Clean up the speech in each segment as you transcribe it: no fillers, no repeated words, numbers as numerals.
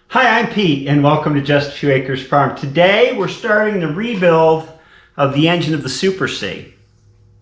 Hi, I'm Pete, and welcome to Just a Few Acres Farm. Today we're starting the rebuild of the engine of the Super C.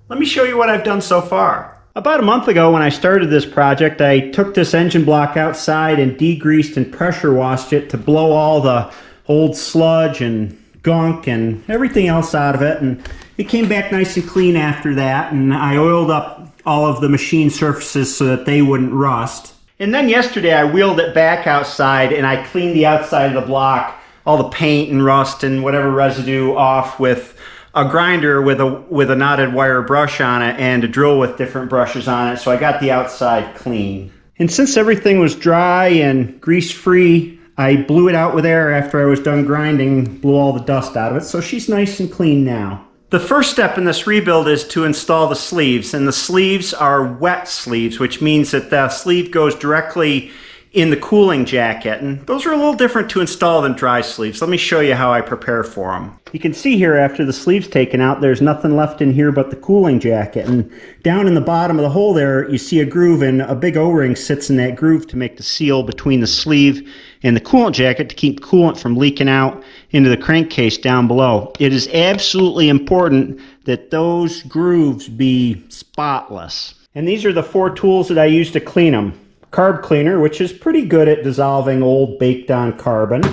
Let me show you what I've done so far. About a month ago when I started this project, I took this engine block outside and degreased and pressure washed it to blow all the old sludge and gunk and everything else out of it, and it came back nice and clean after that, and I oiled up all of the machine surfaces so that they wouldn't rust. And then yesterday I wheeled it back outside and I cleaned the outside of the block, all the paint and rust and whatever residue off with a grinder with a knotted wire brush on it and a drill with different brushes on it, so I got the outside clean. And since everything was dry and grease free, I blew it out with air after I was done grinding, blew all the dust out of it, so she's nice and clean now. The first step in this rebuild is to install the sleeves, and the sleeves are wet sleeves, which means that the sleeve goes directly in the cooling jacket, and those are a little different to install than dry sleeves. Let me show you how I prepare for them. You can see here after the sleeve's taken out, there's nothing left in here but the cooling jacket, and down in the bottom of the hole there you see a groove, and a big O-ring sits in that groove to make the seal between the sleeve and the coolant jacket to keep coolant from leaking out into the crankcase down below. It is absolutely important that those grooves be spotless. And these are the 4 tools that I use to clean them. Carb cleaner, which is pretty good at dissolving old baked on carbon.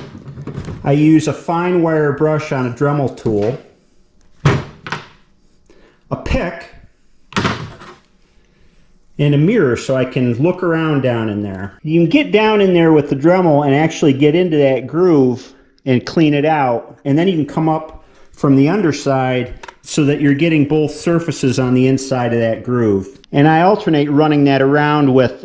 I use a fine wire brush on a Dremel tool. A pick. And a mirror so I can look around down in there. You can get down in there with the Dremel and actually get into that groove and clean it out, and then you can come up from the underside so that you're getting both surfaces on the inside of that groove. And I alternate running that around with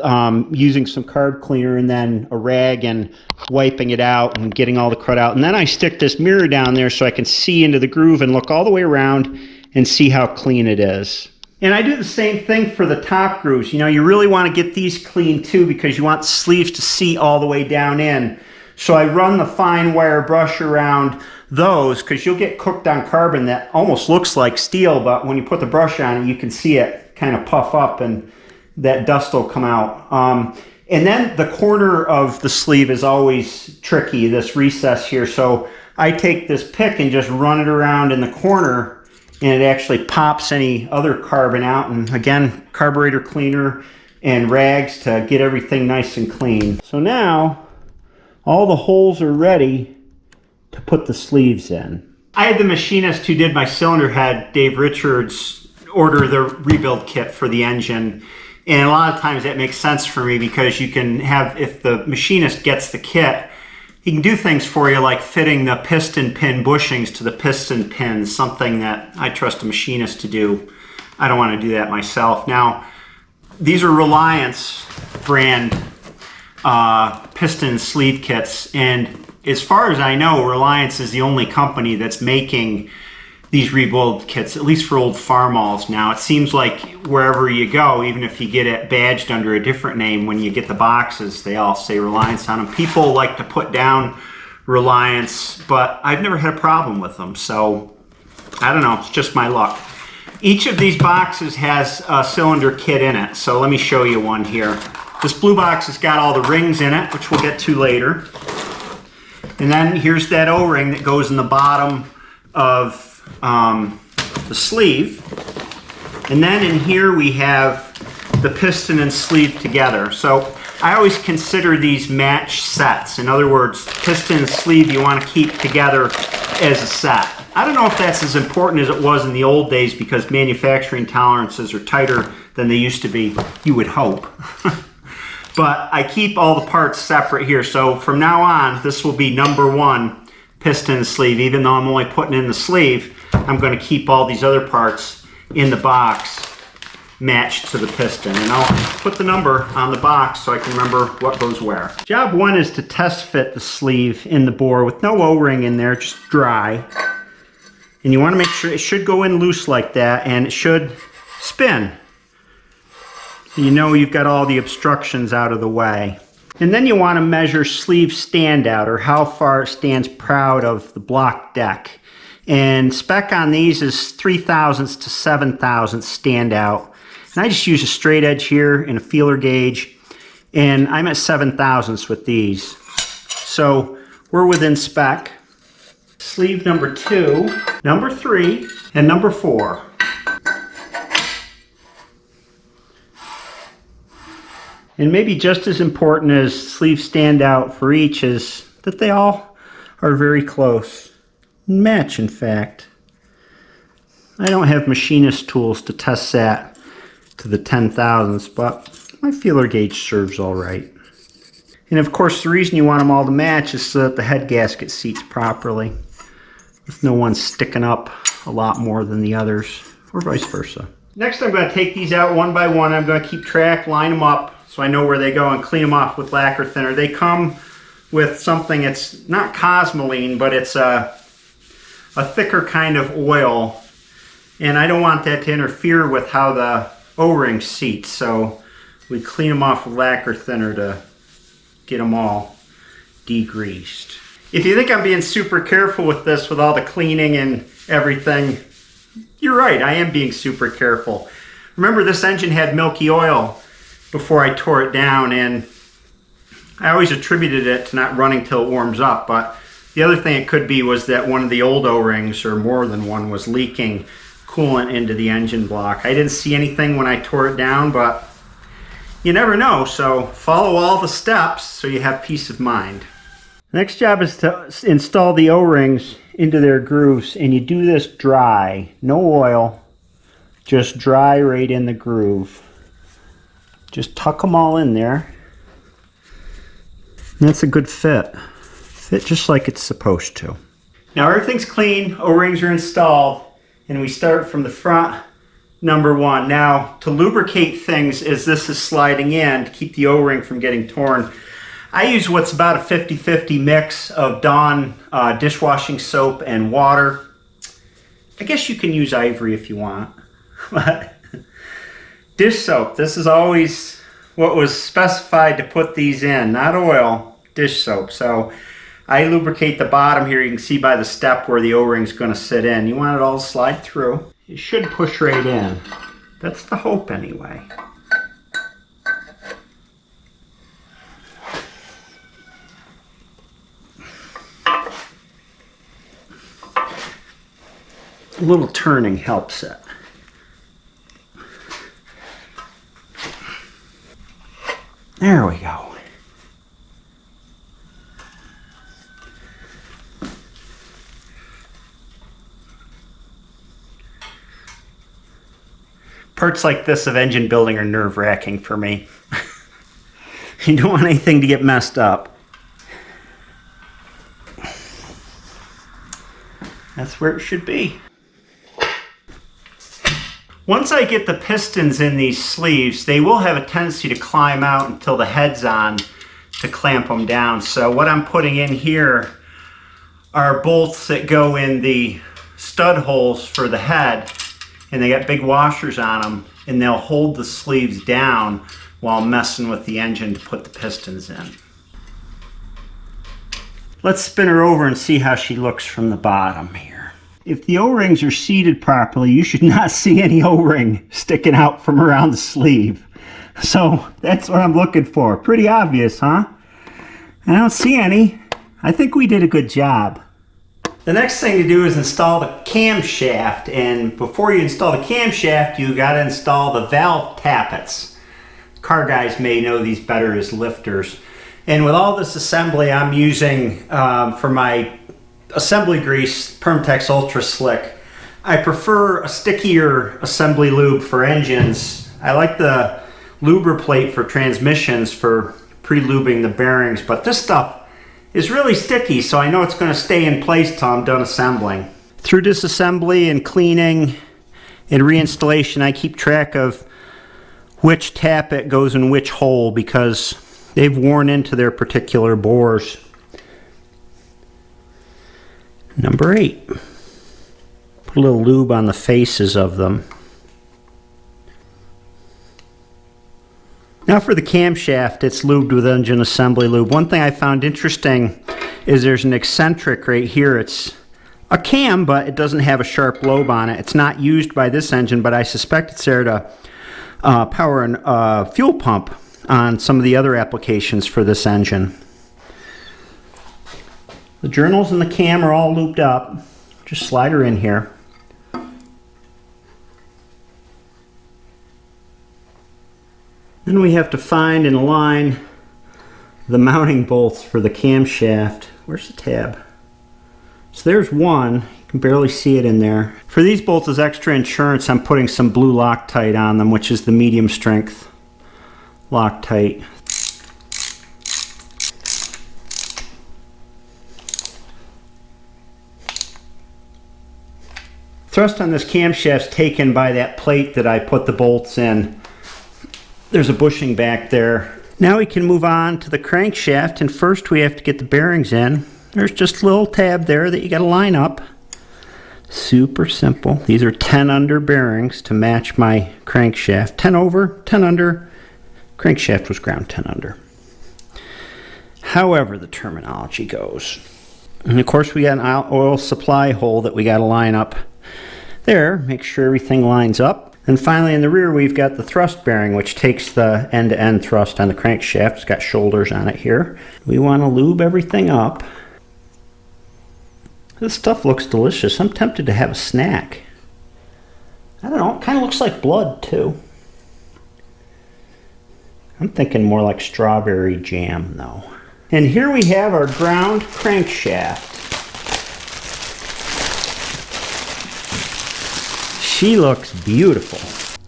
using some carb cleaner and then a rag and wiping it out and getting all the crud out. And then I stick this mirror down there so I can see into the groove and look all the way around and see how clean it is. And I do the same thing for the top grooves. You know, you really want to get these clean too because you want the sleeves to see all the way down in. So I run the fine wire brush around those because you'll get cooked on carbon that almost looks like steel, but when you put the brush on it, you can see it kind of puff up and that dust will come out. And then the corner of the sleeve is always tricky, this recess here. So I take this pick and just run it around in the corner, and it actually pops any other carbon out. And again, carburetor cleaner and rags to get everything nice and clean. So now all the holes are ready to put the sleeves in. I had the machinist who did my cylinder head, Dave Richards, order the rebuild kit for the engine. And a lot of times that makes sense for me because you can have, if the machinist gets the kit, he can do things for you like fitting the piston pin bushings to the piston pins, something that I trust a machinist to do. I don't want to do that myself. Now, these are Reliance brand piston sleeve kits, and as far as I know, Reliance is the only company that's making these rebuild kits, at least for old Farmalls. Now, it seems like wherever you go, even if you get it badged under a different name, when you get the boxes, they all say Reliance on them. People like to put down Reliance, but I've never had a problem with them, so I don't know, it's just my luck. Each of these boxes has a cylinder kit in it, so let me show you one here. This blue box has got all the rings in it, which we'll get to later. And then here's that O-ring that goes in the bottom of the sleeve. And then in here we have the piston and sleeve together. So I always consider these match sets. In other words, piston and sleeve you want to keep together as a set. I don't know if that's as important as it was in the old days because manufacturing tolerances are tighter than they used to be, you would hope. But I keep all the parts separate here. So from now on, this will be number 1 piston sleeve. Even though I'm only putting in the sleeve, I'm going to keep all these other parts in the box matched to the piston. And I'll put the number on the box so I can remember what goes where. Job 1 is to test fit the sleeve in the bore with no O-ring in there, just dry. And you want to make sure it should go in loose like that, and it should spin. You know you've got all the obstructions out of the way. And then you want to measure sleeve standout, or how far it stands proud of the block deck. And spec on these is 3/1000 to 7/1000 standout. And I just use a straight edge here and a feeler gauge. And I'm at 7/1000 with these. So we're within spec. Sleeve number 2, number 3, and number 4. And maybe just as important as sleeves stand out for each is that they all are very close. Match, in fact. I don't have machinist tools to test that to the 10,000ths, but my feeler gauge serves all right. And of course, the reason you want them all to match is so that the head gasket seats properly, with no one sticking up a lot more than the others, or vice versa. Next, I'm going to take these out one by one. I'm going to keep track, line them up, so I know where they go, and clean them off with lacquer thinner. They come with something, it's not cosmoline, but it's a thicker kind of oil, and I don't want that to interfere with how the O-ring seats, so we clean them off with lacquer thinner to get them all degreased. If you think I'm being super careful with this, with all the cleaning and everything, you're right, I am being super careful. Remember, this engine had milky oil before I tore it down, and I always attributed it to not running till it warms up, but the other thing it could be was that one of the old O-rings, or more than one, was leaking coolant into the engine block. I didn't see anything when I tore it down, but you never know, so follow all the steps so you have peace of mind. Next job is to install the O-rings into their grooves, and you do this dry, no oil, just dry right in the groove. Just tuck them all in there. And that's a good fit. Fit just like it's supposed to. Now everything's clean, O-rings are installed, and we start from the front, number 1. Now, to lubricate things as this is sliding in, to keep the O-ring from getting torn, I use what's about a 50-50 mix of Dawn dishwashing soap and water. I guess you can use Ivory if you want. But dish soap, this is always what was specified to put these in, not oil, dish soap. So I lubricate the bottom here. You can see by the step where the O-ring's going to sit in. You want it all to slide through. It should push right in. That's the hope anyway. A little turning helps it. There we go. Parts like this of engine building are nerve-wracking for me. You don't want anything to get messed up. That's where it should be. Once I get the pistons in these sleeves, they will have a tendency to climb out until the head's on to clamp them down. So what I'm putting in here are bolts that go in the stud holes for the head, and they got big washers on them, and they'll hold the sleeves down while messing with the engine to put the pistons in. Let's spin her over and see how she looks from the bottom here. If the O-rings are seated properly, you should not see any O-ring sticking out from around the sleeve. So that's what I'm looking for. Pretty obvious, huh? I don't see any. I think we did a good job. The next thing to do is install the camshaft, and before you install the camshaft, you got to install the valve tappets. Car guys may know these better as lifters. And with all this assembly, I'm using for my assembly grease Permatex Ultra Slick. I prefer a stickier assembly lube for engines. I like the luber plate for transmissions for pre-lubing the bearings, but this stuff is really sticky, so I know it's going to stay in place till I'm done assembling. Through disassembly and cleaning and reinstallation, I keep track of which tappet goes in which hole because they've worn into their particular bores. Number 8. Put a little lube on the faces of them. Now for the camshaft, it's lubed with engine assembly lube. One thing I found interesting is there's an eccentric right here. It's a cam, but it doesn't have a sharp lobe on it. It's not used by this engine, but I suspect it's there to power a fuel pump on some of the other applications for this engine. The journals and the cam are all looped up. Just slide her in here. Then we have to find and align the mounting bolts for the camshaft. Where's the tab? So there's one. You can barely see it in there. For these bolts as extra insurance, I'm putting some blue Loctite on them, which is the medium strength Loctite. Thrust on this camshaft is taken by that plate that I put the bolts in. There's a bushing back there. Now we can move on to the crankshaft, and first we have to get the bearings in. There's just a little tab there that you got to line up. Super simple. These are 10 under bearings to match my crankshaft. 10 over, 10 under. Crankshaft was ground 10 under. However the terminology goes. And of course we got an oil supply hole that we got to line up there. Make sure everything lines up. And finally in the rear we've got the thrust bearing, which takes the end-to-end thrust on the crankshaft. It's got shoulders on it here. We want to lube everything up. This stuff looks delicious. I'm tempted to have a snack. I don't know, it kind of looks like blood too. I'm thinking more like strawberry jam though. And here we have our ground crankshaft. She looks beautiful.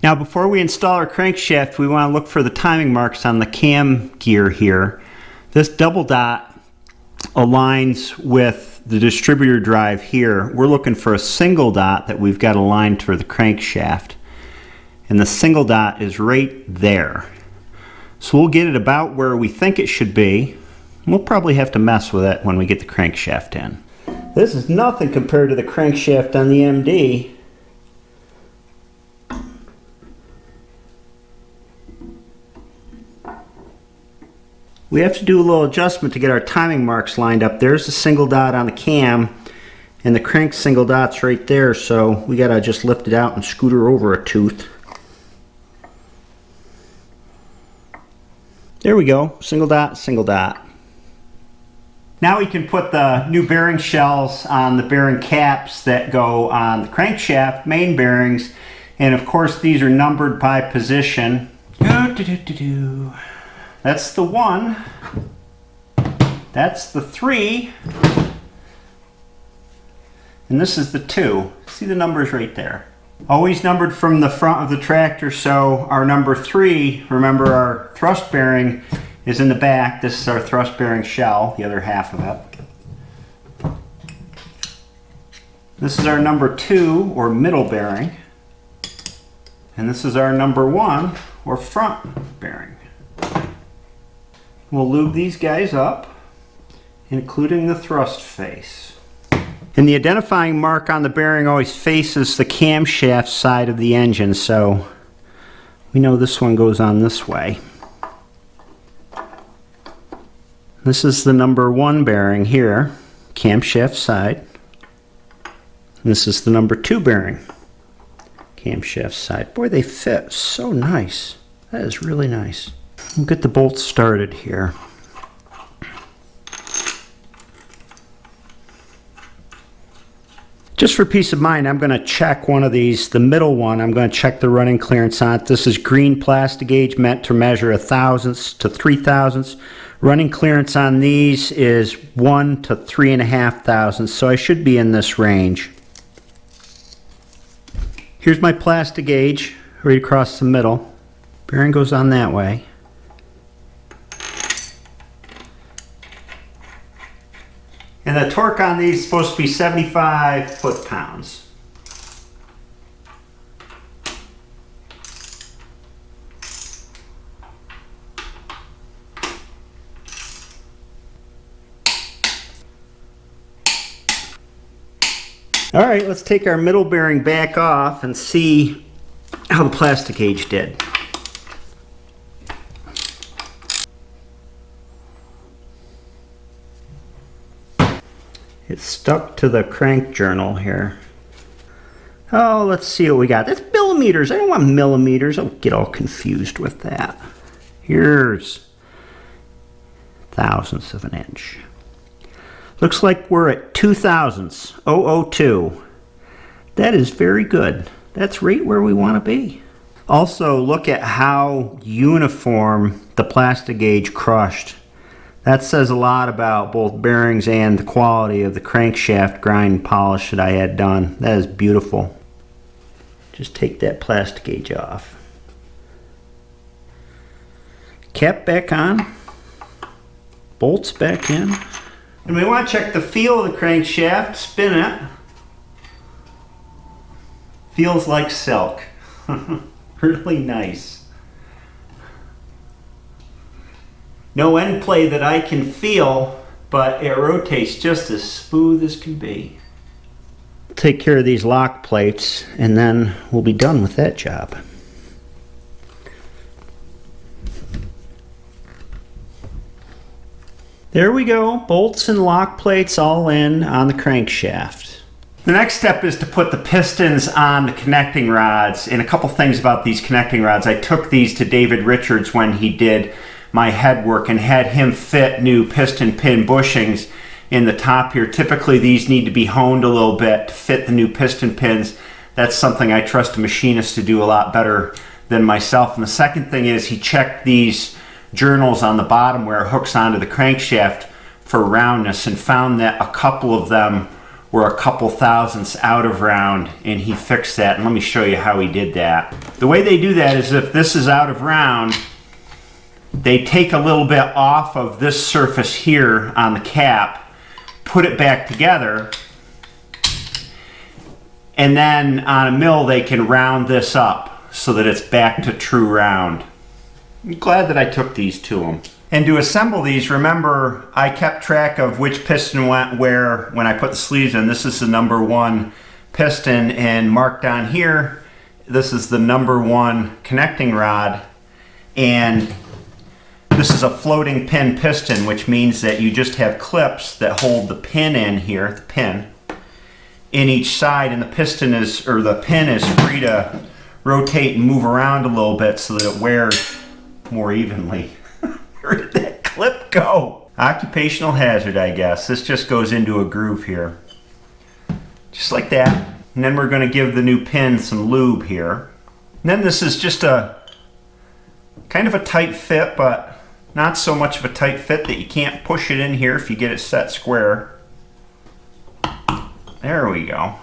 Now before we install our crankshaft, we want to look for the timing marks on the cam gear here. This double dot aligns with the distributor drive here. We're looking for a single dot that we've got aligned for the crankshaft. And the single dot is right there. So we'll get it about where we think it should be. We'll probably have to mess with it when we get the crankshaft in. This is nothing compared to the crankshaft on the MD. We have to do a little adjustment to get our timing marks lined up. There's the single dot on the cam, and the crank single dot's right there, so we gotta just lift it out and scoot her over a tooth. There we go, single dot, single dot. Now we can put the new bearing shells on the bearing caps that go on the crankshaft, main bearings, and of course these are numbered by position. That's the 1, that's the 3, and this is the 2. See the numbers right there. Always numbered from the front of the tractor, so our number 3, remember our thrust bearing is in the back. This is our thrust bearing shell, the other half of it. This is our number 2, or middle bearing, and this is our number 1, or front bearing. We'll lube these guys up, including the thrust face. And the identifying mark on the bearing always faces the camshaft side of the engine, so we know this one goes on this way. This is the number 1 bearing here, camshaft side. And this is the number 2 bearing, camshaft side. Boy, they fit so nice. That is really nice. We'll get the bolts started here. Just for peace of mind, I'm going to check one of these, the middle one, I'm going to check the running clearance on it. This is green plastic gauge meant to measure 1/1000 to 3/1000. Running clearance on these is 1 to 3,500, so I should be in this range. Here's my plastic gauge right across the middle. Bearing goes on that way. And the torque on these is supposed to be 75 foot-pounds. All right, let's take our middle bearing back off and see how the plastic gauge did. It's stuck to the crank journal here. Oh, let's see what we got. That's millimeters. I don't want millimeters. I'll get all confused with that. Here's 1/1000 of an inch. Looks like we're at 2000s, 002. That is very good. That's right where we want to be. Also, look at how uniform the plastic gauge crushed. That says a lot about both bearings and the quality of the crankshaft grind and polish that I had done. That is beautiful. Just take that plastic gauge off. Cap back on. Bolts back in. And we want to check the feel of the crankshaft. Spin it. Feels like silk. Really nice. No end play that I can feel, but it rotates just as smooth as can be. Take care of these lock plates and then we'll be done with that job. There we go, bolts and lock plates all in on the crankshaft. The next step is to put the pistons on the connecting rods, and a couple things about these connecting rods. I took these to David Richards when he did my head work and had him fit new piston pin bushings in the top here. Typically these need to be honed a little bit to fit the new piston pins. That's something I trust a machinist to do a lot better than myself. And the second thing is he checked these journals on the bottom where it hooks onto the crankshaft for roundness and found that a couple of them were a couple thousandths out of round, and he fixed that. And let me show you how he did that. The way they do that is if this is out of round, they take a little bit off of this surface here on the cap, put it back together, and then on a mill they can round this up so that it's back to true round. I'm glad that I took these to them. And to assemble these, remember I kept track of which piston went where when I put the sleeves in. This is the number 1 piston, and marked down here, this is the number 1 connecting rod, and this is a floating pin piston, which means that you just have clips that hold the pin in here, the pin, in each side, and the piston is, or the pin is free to rotate and move around a little bit so that it wears more evenly. Where did that clip go? Occupational hazard, I guess. This just goes into a groove here. Just like that. And then we're going to give the new pin some lube here. And then this is just a kind of a tight fit, but not so much of a tight fit that you can't push it in here if you get it set square. There we go.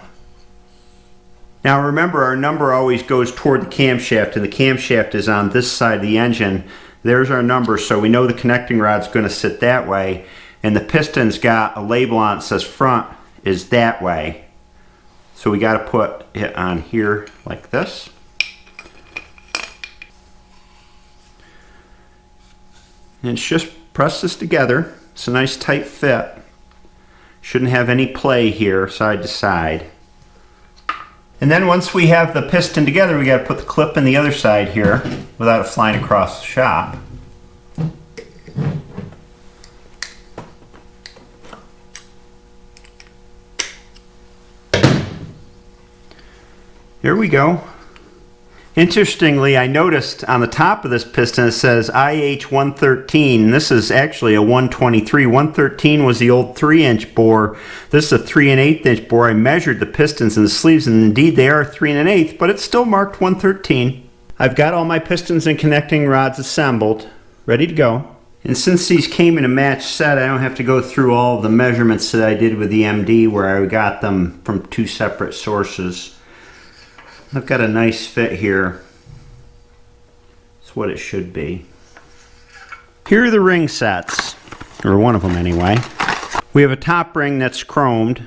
Now remember, our number always goes toward the camshaft, and the camshaft is on this side of the engine. There's our number, so we know the connecting rod's going to sit that way, and the piston's got a label on it that says front is that way. So we got to put it on here like this. And it's just press this together. It's a nice tight fit. Shouldn't have any play here side to side. And then once we have the piston together, we got to put the clip in the other side here without it flying across the shop. Here we go. Interestingly, I noticed on the top of this piston it says IH113. This is actually a 123. 113 was the old 3-inch bore. This is a 3 1/8-inch bore. I measured the pistons and the sleeves, and indeed they are 3 1/8, but it's still marked 113. I've got all my pistons and connecting rods assembled, ready to go. And since these came in a matched set, I don't have to go through all of the measurements that I did with the MD where I got them from 2 separate sources. I've got a nice fit here. It's what it should be. Here are the ring sets, or one of them anyway. We have a top ring that's chromed,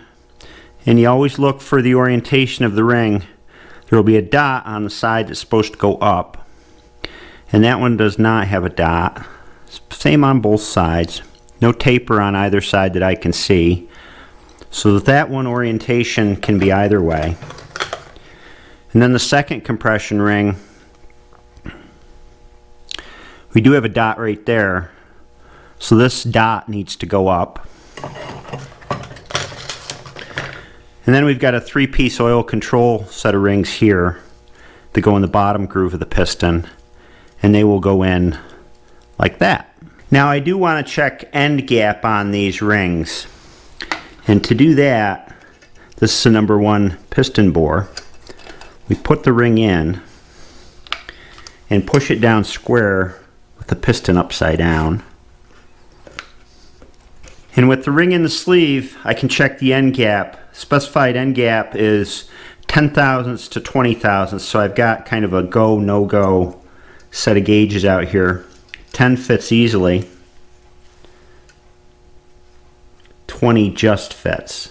and you always look for the orientation of the ring. There will be a dot on the side that's supposed to go up, and that one does not have a dot. Same on both sides. No taper on either side that I can see, so that one orientation can be either way. And then the second compression ring, we do have a dot right there, so this dot needs to go up. And then we've got a 3-piece oil control set of rings here that go in the bottom groove of the piston, and they will go in like that. Now I do want to check end gap on these rings. And to do that, this is a number 1 piston bore. We put the ring in and push it down square with the piston upside down. And with the ring in the sleeve, I can check the end gap. Specified end gap is 10 thousandths to 20 thousandths, so I've got kind of a go, no go set of gauges out here. 10 fits easily. 20 just fits.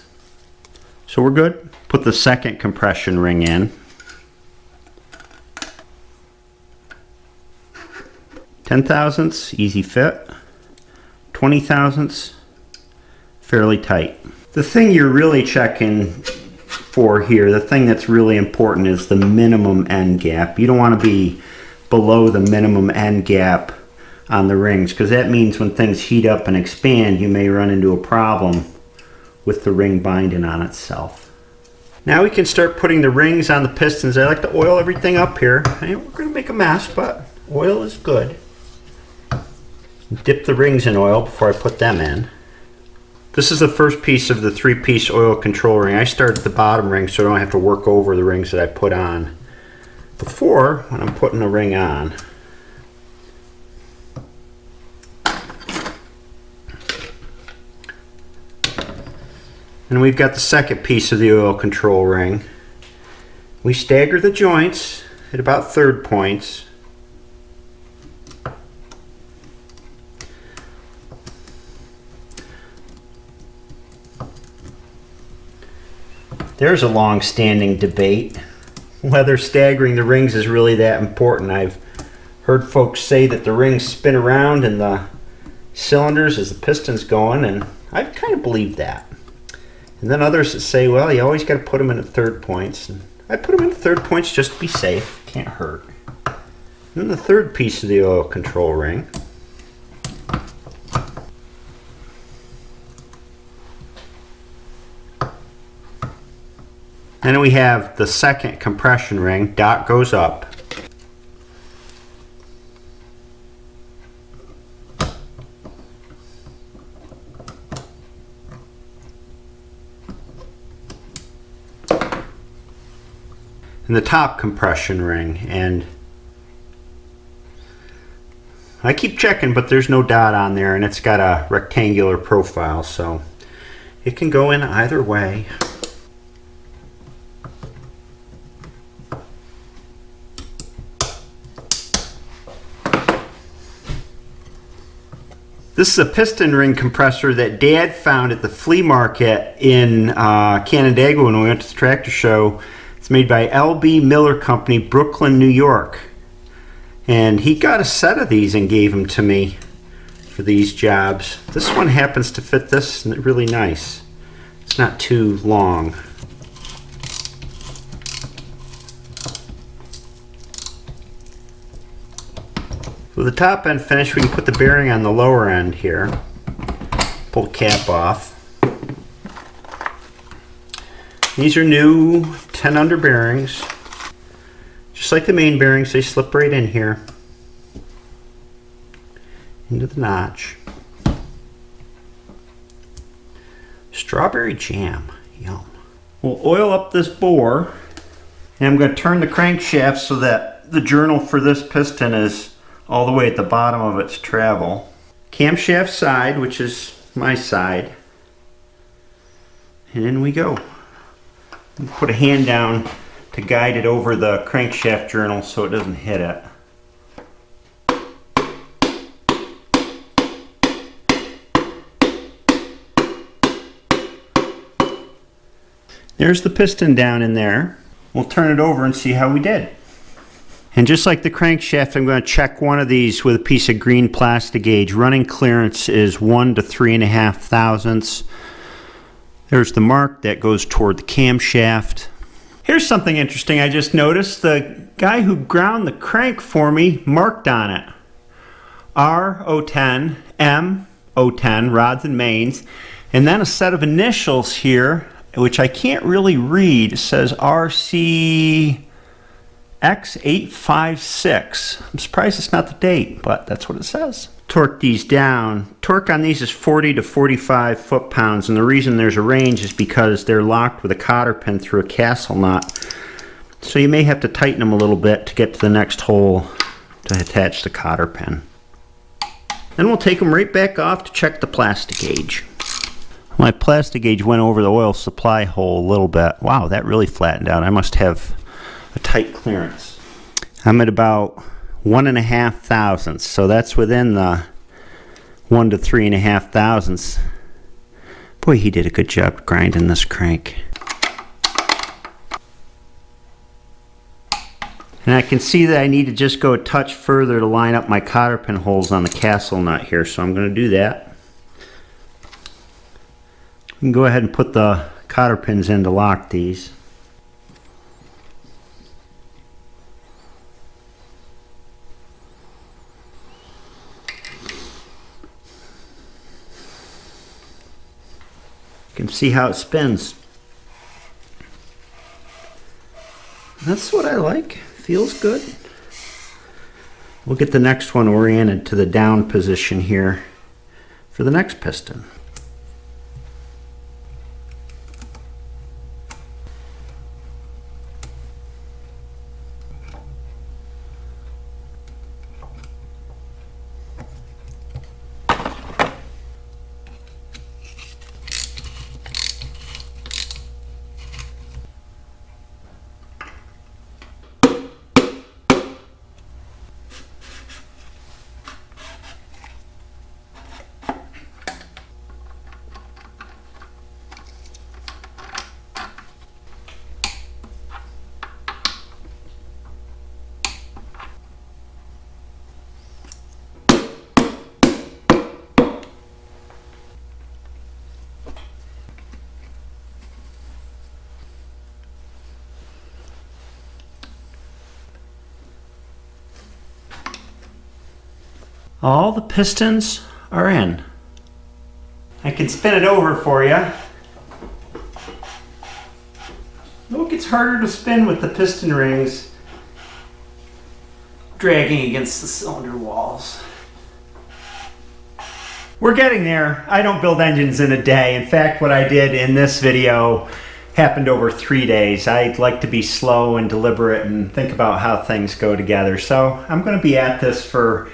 So we're good. Put the second compression ring in. 10 thousandths, easy fit. 20 thousandths, fairly tight. The thing you're really checking for here, the thing that's really important, is the minimum end gap. You don't want to be below the minimum end gap on the rings, because that means when things heat up and expand, you may run into a problem with the ring binding on itself. Now we can start putting the rings on the pistons. I like to oil everything up here. We're going to make a mess, but oil is good. Dip the rings in oil before I put them in. This is the first piece of the 3-piece oil control ring. I start at the bottom ring so I don't have to work over the rings that I put on before when I'm putting the ring on. And we've got the second piece of the oil control ring. We stagger the joints at about 3rd points. There's a long-standing debate whether staggering the rings is really that important. I've heard folks say that the rings spin around in the cylinders as the piston's going, and I kind of believe that. And then others that say, well, you always got to put them in at 3rd points. And I put them in at 3rd points just to be safe. Can't hurt. And then the 3rd piece of the oil control ring. And then we have the second compression ring. Dot goes up. And the top compression ring. And I keep checking, but there's no dot on there, and it's got a rectangular profile, so it can go in either way. This is a piston ring compressor that Dad found at the flea market in Canandaigua when we went to the tractor show. It's made by L.B. Miller Company, Brooklyn, New York. And he got a set of these and gave them to me for these jobs. This one happens to fit this really nice. It's not too long. With the top end finished, we can put the bearing on the lower end here. Pull the cap off. These are new 10 under bearings. Just like the main bearings, they slip right in here into the notch. Strawberry jam, yum. We'll oil up this bore, and I'm going to turn the crankshaft so that the journal for this piston is all the way at the bottom of its travel. Camshaft side, which is my side, and in we go. Put a hand down to guide it over the crankshaft journal so it doesn't hit it. There's the piston down in there. We'll turn it over and see how we did. And just like the crankshaft, I'm going to check one of these with a piece of green plastic gauge. Running clearance is 1 to 3.5 thousandths. There's the mark that goes toward the camshaft. Here's something interesting I just noticed. The guy who ground the crank for me marked on it. R010, M010, rods and mains. And then a set of initials here, which I can't really read. It says RC10 X856. I'm surprised it's not the date, but that's what it says. Torque these down. Torque on these is 40 to 45 foot-pounds, and the reason there's a range is because they're locked with a cotter pin through a castle nut. So you may have to tighten them a little bit to get to the next hole to attach the cotter pin. Then we'll take them right back off to check the plastic gauge. My plastic gauge went over the oil supply hole a little bit. Wow, that really flattened out. I must have a tight clearance. I'm at about 1.5 thousandths, so that's within the 1 to 3.5 thousandths. Boy, he did a good job grinding this crank. And I can see that I need to just go a touch further to line up my cotter pin holes on the castle nut here, so I'm going to do that. We can go ahead and put the cotter pins in to lock these. You can see how it spins. That's what I like. Feels good. We'll get the next one oriented to the down position here for the next piston. All the pistons are in. I can spin it over for you. Oh, it gets harder to spin with the piston rings dragging against the cylinder walls. We're getting there. I don't build engines in a day. In fact, what I did in this video happened over 3 days. I like to be slow and deliberate and think about how things go together. So I'm going to be at this for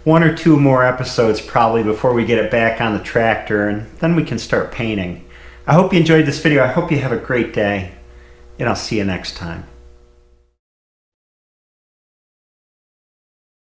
1 or 2 more episodes probably before we get it back on the tractor, and then we can start painting. I hope you enjoyed this video. I hope you have a great day, and I'll see you next time.